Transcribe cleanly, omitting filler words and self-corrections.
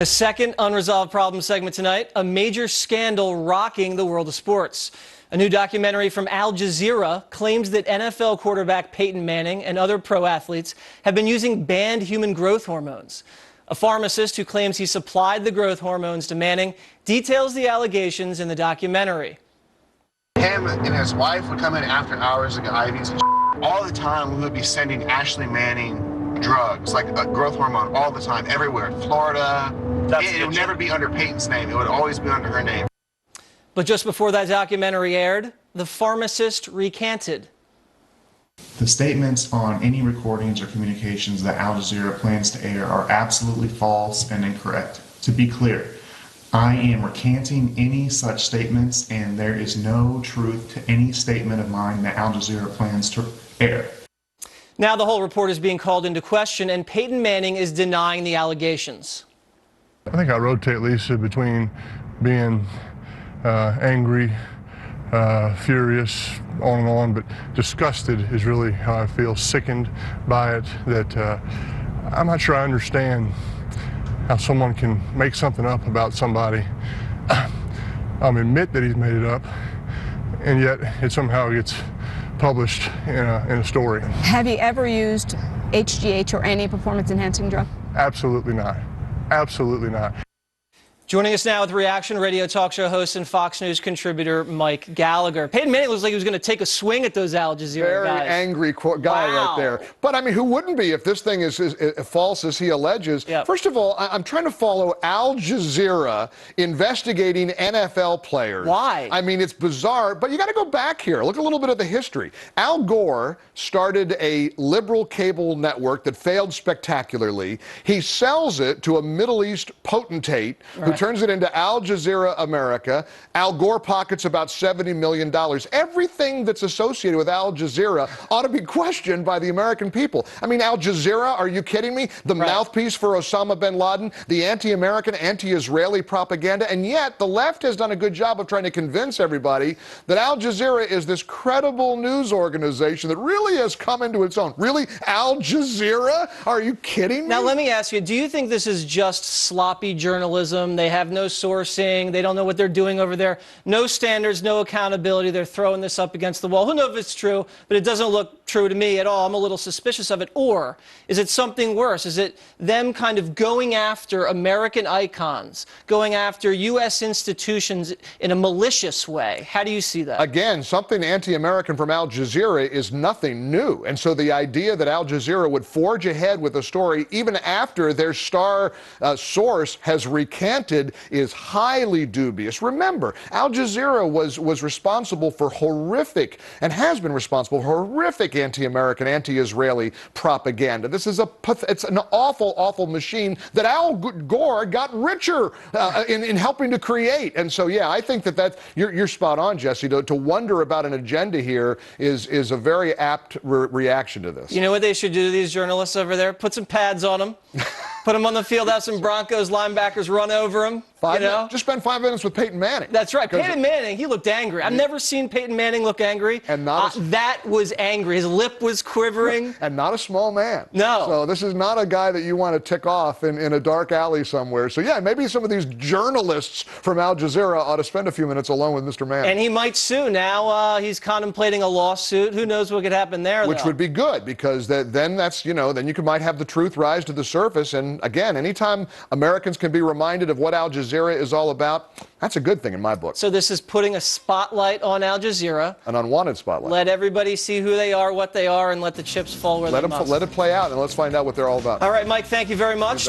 A second unresolved problem segment tonight, a major scandal rocking the world of sports. A new documentary from Al Jazeera claims that NFL quarterback Peyton Manning and other pro athletes have been using banned human growth hormones. A pharmacist who claims he supplied the growth hormones to Manning details the allegations in the documentary. Him and his wife would come in after hours and get IVs and all the time. We would be sending Ashley Manning drugs, like growth hormone, all the time, everywhere. Florida. It would never be under Peyton's name. It would always be under her name. But just before that documentary aired, the pharmacist recanted. The statements on any recordings or communications that Al Jazeera plans to air are absolutely false and incorrect. To be clear, I am recanting any such statements, and there is no truth to any statement of mine that Al Jazeera plans to air. Now the whole report is being called into question, and Peyton Manning is denying the allegations. I think I rotate, Lisa, between being angry, furious, on and on, but disgusted is really how I feel, sickened by it, that I'm not sure I understand how someone can make something up about somebody, admit that he's made it up, and yet it somehow gets published in a story. Have you ever used HGH or any performance-enhancing drug? Absolutely not. Absolutely not. Joining us now with reaction, radio talk show host and Fox News contributor Mike Gallagher. Peyton Manning looks like he was going to take a swing at those Al Jazeera guys. Very angry guy right there. But I mean, who wouldn't be if this thing is false as he alleges? Yep. First of all, I'm trying to follow Al Jazeera investigating NFL players. Why? I mean, it's bizarre, but you got to go back here. Look a little bit at the history. Al Gore started a liberal cable network that failed spectacularly. He sells it to a Middle East potentate who turns it into Al Jazeera America. Al Gore pockets about $70 million. Everything that's associated with Al Jazeera ought to be questioned by the American people. I mean, Al Jazeera, are you kidding me? The mouthpiece for Osama bin Laden, the anti-American, anti-Israeli propaganda, and yet the left has done a good job of trying to convince everybody that Al Jazeera is this credible news organization that really has come into its own. Really? Al Jazeera? Are you kidding me? Now, let me ask you, do you think this is just sloppy journalism? They have no sourcing. They don't know what they're doing over there. No standards, no accountability. They're throwing this up against the wall. Who knows if it's true, but it doesn't look true to me at all. I'm a little suspicious of it. Or is it something worse? Is it them kind of going after American icons, going after U.S. institutions in a malicious way? How do you see that? Again, something anti-American from Al Jazeera is nothing new. And so the idea that Al Jazeera would forge ahead with a story even after their star source has recanted is highly dubious. Remember, Al Jazeera was responsible for horrific, and has been responsible for horrific anti-American, anti-Israeli propaganda. This is it's an awful, awful machine that Al Gore got richer in helping to create. And so, yeah, I think that you're spot on, Jesse. To wonder about an agenda here is a very apt reaction to this. You know what they should do to these journalists over there? Put some pads on them. Put them on the field, have some Broncos linebackers run over them. Just spend 5 minutes with Peyton Manning. That's right. Peyton Manning, he looked angry. I've never seen Peyton Manning look angry. And that was angry. His lip was quivering. And not a small man. No. So this is not a guy that you want to tick off in a dark alley somewhere. So yeah, maybe some of these journalists from Al Jazeera ought to spend a few minutes alone with Mr. Manning. And he might sue. Now he's contemplating a lawsuit. Who knows what could happen there, Which would be good, because then that's, then you might have the truth rise to the surface. And again, anytime Americans can be reminded of what Al Jazeera is all about, that's a good thing in my book. So this is putting a spotlight on Al Jazeera. An unwanted spotlight. Let everybody see who they are, what they are, and let the chips fall where they must. Let it play out, and let's find out what they're all about. All right, Mike, thank you very much.